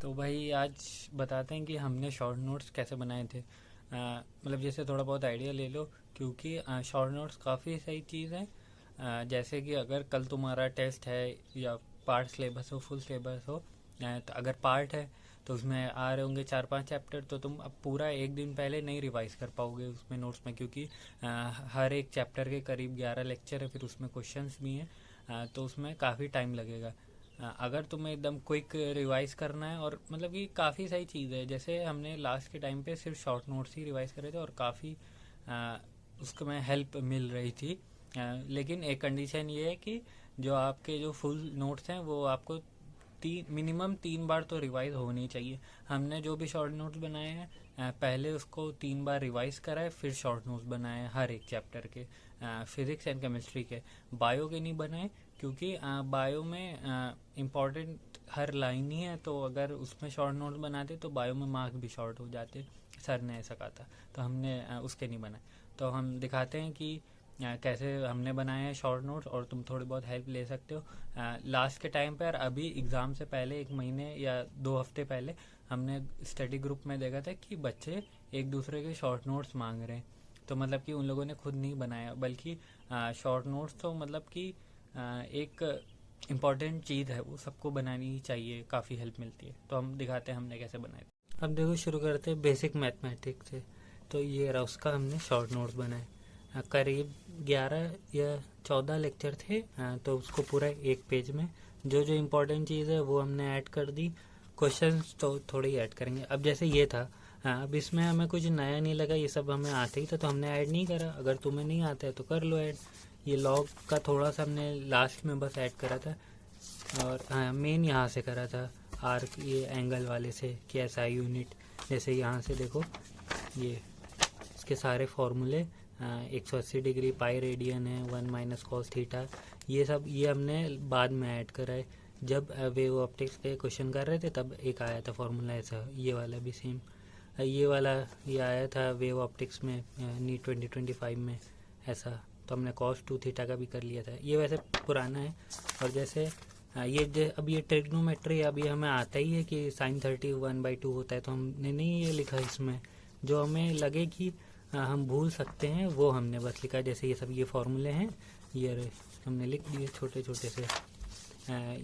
तो भाई आज बताते हैं कि हमने शॉर्ट नोट्स कैसे बनाए थे। मतलब जैसे थोड़ा बहुत आइडिया ले लो, क्योंकि शॉर्ट नोट्स काफ़ी सही चीज़ है। जैसे कि अगर कल तुम्हारा टेस्ट है या पार्ट सिलेबस हो, फुल सिलेबस हो, तो अगर पार्ट है तो उसमें आ रहे होंगे 4-5 चैप्टर, तो तुम अब पूरा एक दिन पहले नहीं रिवाइज कर पाओगे उसमें नोट्स में, क्योंकि हर एक चैप्टर के करीब 11 लेक्चर है, फिर उसमें क्वेश्चंस भी हैं। तो उसमें काफ़ी टाइम लगेगा। अगर तुम्हें एकदम क्विक रिवाइज करना है, और मतलब कि काफ़ी सही चीज़ है। जैसे हमने लास्ट के टाइम पे सिर्फ शॉर्ट नोट्स ही रिवाइज करे थे और काफ़ी उसको में हेल्प मिल रही थी। लेकिन एक कंडीशन ये है कि जो आपके जो फुल नोट्स हैं वो आपको मिनिमम 3 बार तो रिवाइज होनी चाहिए। हमने जो भी शॉर्ट नोट्स बनाए हैं पहले उसको 3 बार रिवाइज कराए, फिर शॉर्ट नोट्स बनाए हैं हर एक चैप्टर के। फिज़िक्स एंड केमिस्ट्री के, बायो के नहीं बनाए, क्योंकि बायो में इम्पॉर्टेंट हर लाइन ही है, तो अगर उसमें शॉर्ट नोट्स बनाते तो बायो में मार्क्स भी शॉर्ट हो जाते। सर ने ऐसा कहा था, तो हमने उसके नहीं बनाए। तो हम दिखाते हैं कि कैसे हमने बनाए हैं शॉर्ट नोट्स, और तुम थोड़ी बहुत हेल्प ले सकते हो। लास्ट के टाइम पर, अभी एग्ज़ाम से पहले 1 महीने या 2 हफ्ते पहले हमने स्टडी ग्रुप में देखा था कि बच्चे एक दूसरे के शॉर्ट नोट्स मांग रहे हैं। तो मतलब कि उन लोगों ने खुद नहीं बनाया, बल्कि शॉर्ट नोट्स तो मतलब कि एक इम्पॉर्टेंट चीज़ है, वो सबको बनानी ही चाहिए, काफ़ी हेल्प मिलती है। तो हम दिखाते हैं हमने कैसे बनाए। अब देखो, शुरू करते हैं बेसिक मैथमेटिक्स से। तो ये रहा, उसका हमने शॉर्ट नोट्स बनाए। करीब 11 या 14 लेक्चर थे। तो उसको पूरा एक पेज में जो जो इम्पोर्टेंट चीज़ है वो हमने ऐड कर दी। क्वेश्चंस तो थोड़े ही ऐड करेंगे। अब जैसे ये था, अब इसमें हमें कुछ नया नहीं लगा, ये सब हमें आते ही था तो हमने ऐड नहीं करा। अगर तुम्हें नहीं आता है तो कर लो ऐड। ये लॉग का थोड़ा सा हमने लास्ट में बस ऐड करा था, और मेन यहाँ से करा था आर्क, ये एंगल वाले से कि ऐसा यूनिट। जैसे यहाँ से देखो, ये इसके सारे फॉर्मूले 180 डिग्री पाई रेडियन है, 1 माइनस कॉस थीटा, ये सब ये हमने बाद में ऐड करा है। जब वेव ऑप्टिक्स के क्वेश्चन कर रहे थे तब एक आया था फॉर्मूला ऐसा, ये वाला भी सेम। ये वाला ये आया था वेव ऑप्टिक्स में नीट 2025 में ऐसा। तो हमने कॉस 2 थीटा का भी कर लिया था, ये वैसे पुराना है। और जैसे अब ये ट्रिग्नोमेट्री अभी हमें आता ही है कि साइन 30 1/2 होता है, तो हमने नहीं ये लिखा इसमें। जो हमें लगे कि हम भूल सकते हैं वो हमने बस लिखा। जैसे ये सब ये फॉर्मूले हैं, ये हमने लिख दिए छोटे छोटे से।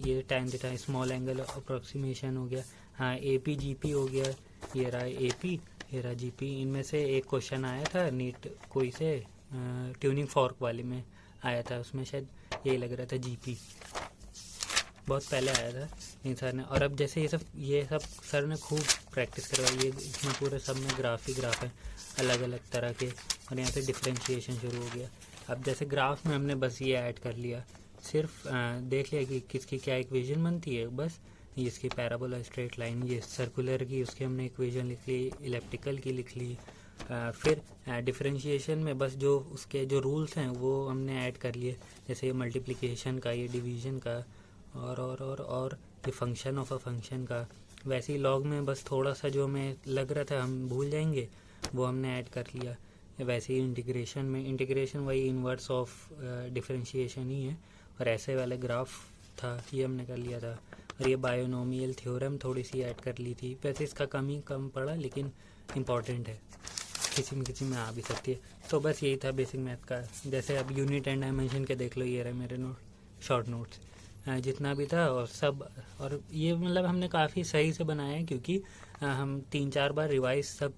ये time theta small angle approximation हो गया। हाँ, AP GP हो गया, ये रहा AP, ये रहा GP। इनमें से एक क्वेश्चन आया था नीट कोई से ट्यूनिंग फॉर्क वाले में आया था, उसमें शायद यही लग रहा था GP, बहुत पहले आया था इन सर ने। और अब जैसे ये सब सर ने खूब प्रैक्टिस करवाई। ये इसमें पूरे सब में ग्राफ ही ग्राफ है अलग अलग तरह के, और यहाँ से डिफ्रेंशिएशन शुरू हो गया। अब जैसे ग्राफ में हमने बस ये ऐड कर लिया, सिर्फ देख लिया कि किसकी क्या इक्वेशन बनती है बस। इसकी पैराबोला स्ट्रेट लाइन, ये सर्कुलर की उसकी हमने इक्वेशन लिख ली, इलेप्टिकल की लिख ली। फिर डिफरेंशिएशन में बस जो उसके जो रूल्स हैं वो हमने ऐड कर लिए, जैसे ये मल्टीप्लिकेशन का, ये डिवीजन का, और ये फंक्शन ऑफ अ फंक्शन का। वैसे ही लॉग में बस थोड़ा सा जो हमें लग रहा था हम भूल जाएंगे वो हमने ऐड कर लिया। वैसे ही इंटीग्रेशन में, इंटीग्रेशन वही इन्वर्स ऑफ डिफरेंशिएशन ही है। और ऐसे वाले ग्राफ था, ये हमने कर लिया था। और ये बायोनोमियल थ्योरम थोड़ी सी ऐड कर ली थी, वैसे इसका कम पड़ा लेकिन इम्पॉर्टेंट है, किसी में आ भी सकती है। तो बस यही था बेसिक मैथ का। जैसे अब यूनिट एंड डायमेंशन के देख लो, ये रहे मेरे शॉर्ट नोट्स जितना भी था और सब। और ये मतलब हमने काफ़ी सही से बनाया है, क्योंकि हम 3-4 बार रिवाइज सब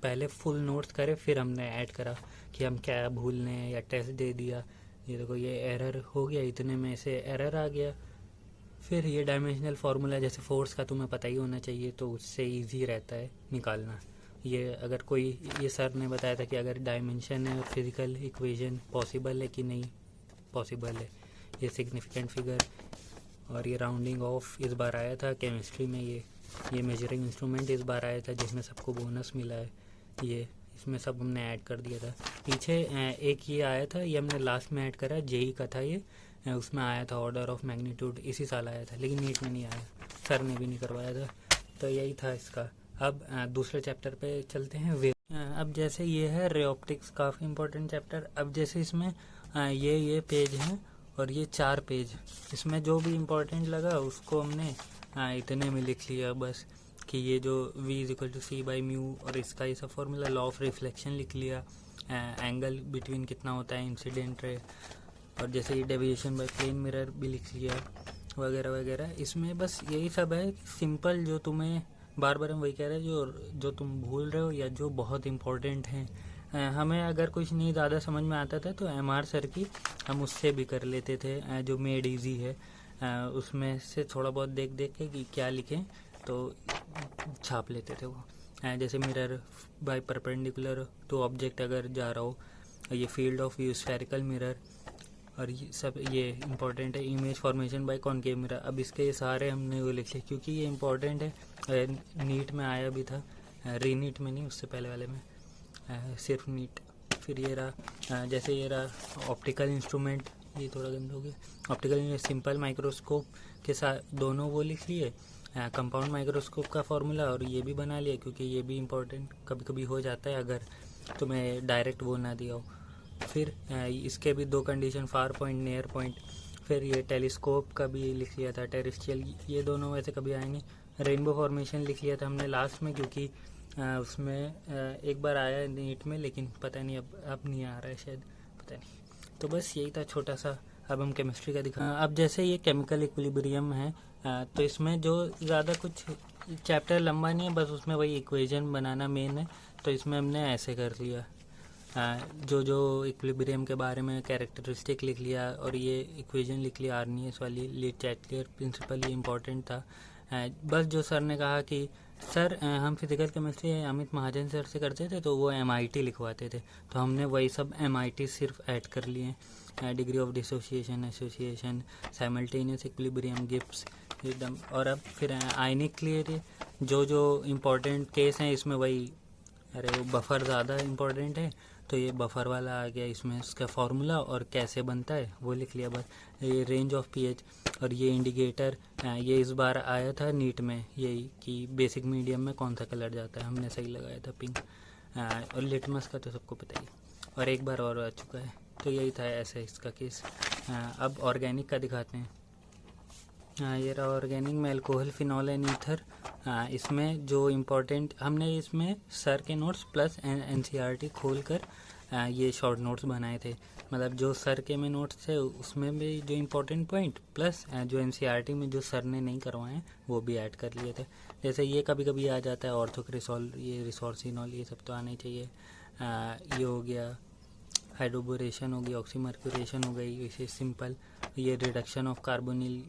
पहले फुल नोट्स करे, फिर हमने ऐड करा कि हम क्या भूलने या टेस्ट दे दिया। ये देखो, ये एरर हो गया, इतने में से एरर आ गया। फिर ये डायमेंशनल फार्मूला, जैसे फोर्स का तुम्हें पता ही होना चाहिए, तो उससे इजी रहता है निकालना। ये अगर कोई, ये सर ने बताया था कि अगर डायमेंशन है, फिजिकल इक्वेशन पॉसिबल है कि नहीं पॉसिबल है, ये सिग्निफिकेंट फिगर। और ये राउंडिंग ऑफ इस बार आया था केमिस्ट्री में। ये मेजरिंग इंस्ट्रूमेंट इस बार आया था जिसमें सबको बोनस मिला है। ये इसमें सब हमने ऐड कर दिया था। पीछे एक ये आया था, ये हमने लास्ट में ऐड करा, जेई का था ये। उसमें आया था ऑर्डर ऑफ मैग्नीट्यूड, इसी साल आया था, लेकिन नीट में नहीं आया, सर ने भी नहीं करवाया था। तो यही था इसका। अब दूसरे चैप्टर पे चलते हैं, वे। अब जैसे ये है रे ऑप्टिक्स, काफ़ी इंपॉर्टेंट चैप्टर। अब जैसे इसमें ये पेज हैं और ये 4 पेज, इसमें जो भी इम्पोर्टेंट लगा उसको हमने इतने में लिख लिया बस। कि ये जो v=c/μ और इसका ये सब फॉर्मूला, लॉ ऑफ रिफ्लेक्शन लिख लिया, एंगल बिटवीन कितना होता है इंसिडेंट रे, और जैसे ये डेविएशन बाय प्लेन मिरर भी लिख लिया वगैरह वगैरह। इसमें बस यही सब है सिंपल, जो तुम्हें बार बार हम वही कह रहे हैं जो तुम भूल रहे हो या जो बहुत इम्पोर्टेंट हैं। हमें अगर कुछ नहीं ज़्यादा समझ में आता था तो MR सर की हम उससे भी कर लेते थे, जो मेड इजी है, उसमें से थोड़ा बहुत देख देख के कि क्या लिखें तो छाप लेते थे वो। जैसे mirror by perpendicular to object अगर जा रहा हो, ये field of view spherical mirror, और ये सब ये इम्पोर्टेंट है। Image formation by concave mirror, अब इसके ये सारे हमने वो लिख लिए क्योंकि ये इम्पोर्टेंट है, नीट में आया भी था, रीनीट में नहीं, उससे पहले वाले में सिर्फ नीट। फिर ये रहा, जैसे ये रहा ऑप्टिकल इंस्ट्रूमेंट, ये थोड़ा गंदा हो गया। ऑप्टिकल सिंपल माइक्रोस्कोप के साथ दोनों वो लिख लिए, कंपाउंड माइक्रोस्कोप का फॉर्मूला, और ये भी बना लिया क्योंकि ये भी इम्पोर्टेंट कभी कभी हो जाता है अगर तुम्हें डायरेक्ट वो ना दिया हो। फिर इसके भी दो condition, far point near point. फिर ये टेलीस्कोप का भी लिख लिया था, टेरेस्ट्रियल, ये दोनों वैसे कभी आए नहीं। रेनबो फॉर्मेशन लिख लिया था हमने लास्ट में क्योंकि उसमें एक बार आया नीट में, लेकिन पता नहीं अब नहीं आ रहा है शायद, पता नहीं। तो बस यही था छोटा सा। अब हम केमिस्ट्री का दिखा। अब जैसे ये केमिकल इक्विलिब्रियम है, तो इसमें जो ज़्यादा कुछ चैप्टर लंबा नहीं है, बस उसमें वही इक्वेशन बनाना मेन है। तो इसमें हमने ऐसे कर लिया, जो इक्विलिब्रियम के बारे में कैरेक्टरिस्टिक लिख लिया, और ये इक्वेशन लिख लिया आर्नियस वाली, लीच-चैटलियर प्रिंसिपल, ये इम्पोर्टेंट था। बस जो सर ने कहा कि सर हम फिजिकल केमिस्ट्री अमित महाजन सर से करते थे तो वो MIT लिखवाते थे, तो हमने वही सब MIT सिर्फ ऐड कर लिए। Degree of dissociation, association, simultaneous equilibrium, Gibbs एकदम। और अब फिर आयनिक क्लियर, जो इम्पोर्टेंट केस हैं इसमें वही, अरे वो बफर ज़्यादा इम्पोर्टेंट है तो ये बफर वाला आ गया, इसमें उसका फॉर्मूला और कैसे बनता है वो लिख लिया बस। ये रेंज ऑफ pH, और ये इंडिकेटर, ये इस बार आया था नीट में, यही कि बेसिक मीडियम में कौन सा कलर जाता है, हमने सही लगाया था पिंक। और लिटमस का तो सबको पता ही, और एक बार और आ चुका है। तो यही था ऐसे इसका केस। अब ऑर्गेनिक का दिखाते हैं। ये रहा ऑर्गेनिक में अल्कोहल, फिनॉल एंड ईथर। इसमें जो इम्पोर्टेंट हमने इसमें सर के नोट्स प्लस NCERT खोल कर ये शॉर्ट नोट्स बनाए थे। मतलब जो सर के में नोट्स थे उसमें भी जो इम्पोर्टेंट पॉइंट प्लस जो NCERT में जो सर ने नहीं करवाए हैं वो भी ऐड कर लिए थे। जैसे ये कभी कभी आ जाता है ऑर्थोक्रिसॉल, ये रिसोर्सिनॉल, ये सब तो आना ही चाहिए। ये हो गया हाइड्रोबोरेशन, हो गई ऑक्सीमर्क्यूरेशन, हो गई वैसे सिंपल। ये रिडक्शन ऑफ कार्बोनिल,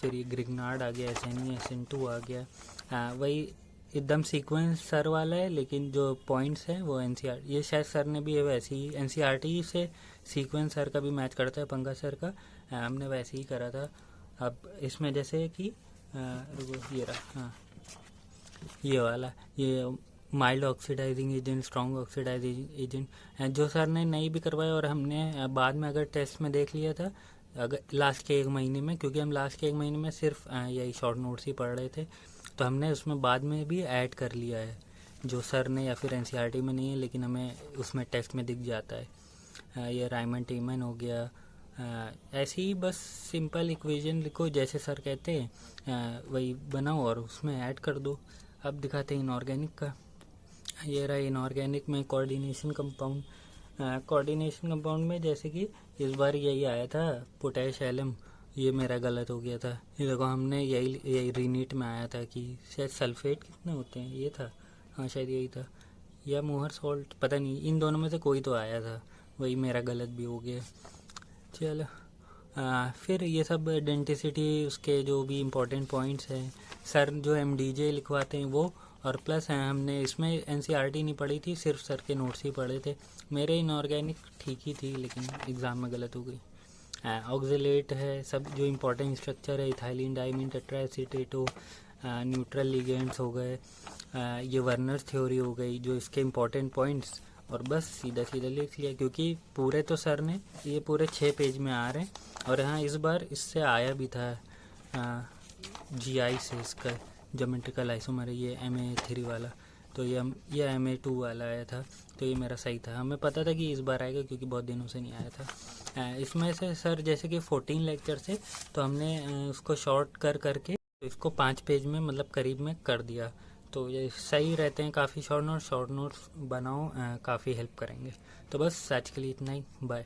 फिर ये ग्रिग्नार्ड आ गया, SN2 आ गया। वही एकदम सीक्वेंस सर वाला है, लेकिन जो पॉइंट्स हैं वो NCERT, ये शायद सर ने भी वैसे ही NCERT से सीक्वेंस सर का भी मैच करता है, पंकज सर का, हमने वैसे ही करा था। अब इसमें जैसे कि ये रहा, हाँ ये वाला, ये mild oxidizing agent, strong oxidizing agent, जो सर ने नहीं भी करवाया और हमने बाद में अगर टेस्ट में देख लिया था अगर लास्ट के 1 महीने में, क्योंकि हम लास्ट के 1 महीने में सिर्फ यही शॉर्ट नोट्स ही पढ़ रहे थे, तो हमने उसमें बाद में भी ऐड कर लिया है जो सर ने या फिर NCERT में नहीं है लेकिन हमें उसमें टेस्ट में दिख जाता है। ये रायमन टीमन हो गया। ऐसे ही बस सिंपल इक्वेशन लिखो जैसे सर कहते हैं, वही बनाओ और उसमें ऐड कर दो। अब दिखाते हैं इनऑर्गेनिक का। ये रहा इनऑर्गेनिक में कोऑर्डिनेशन कंपाउंड। कोऑर्डिनेशन कंपाउंड में जैसे कि इस बार यही आया था पोटैश एलम, ये मेरा गलत हो गया था। ये देखो हमने यही रीनीट में आया था कि शायद सल्फेट कितने होते हैं, ये था, हाँ शायद यही था, या मोहर सॉल्ट, पता नहीं, इन दोनों में से कोई तो आया था, वही मेरा गलत भी हो गया। चलो फिर ये सब डेंटिसिटी, उसके जो भी इम्पोर्टेंट पॉइंट्स हैं सर जो MDJ लिखवाते हैं वो, और प्लस हमने इसमें NCERT नहीं पढ़ी थी, सिर्फ सर के नोट्स ही पढ़े थे। मेरे इनऑर्गेनिक ठीक ही थी लेकिन एग्ज़ाम में गलत हो गई। ऑक्जेलेट है, सब जो इम्पोर्टेंट स्ट्रक्चर है, इथाइलिन डाइमीन टेट्राएसीटेटो, न्यूट्रल लिगेंड्स हो गए, ये वर्नर्स थ्योरी हो गई, जो इसके इम्पोर्टेंट पॉइंट्स, और बस सीधा सीधा लिख लिया क्योंकि पूरे तो सर ने ये पूरे 6 पेज में आ रहे हैं। और हाँ इस बार इससे आया भी था GI से, इसका ज्योमेट्रिकल आइसोमर, ये MA3 वाला, तो ये MA2 वाला आया था, तो ये मेरा सही था। हमें पता था कि इस बार आएगा क्योंकि बहुत दिनों से नहीं आया था। इसमें से सर जैसे कि 14 लेक्चर से, तो हमने उसको शॉर्ट करके तो इसको 5 पेज में मतलब करीब में कर दिया। तो ये सही रहते हैं काफ़ी शॉर्ट नोट्स बनाओ, काफ़ी हेल्प करेंगे। तो बस आज के लिए इतना ही, बाय।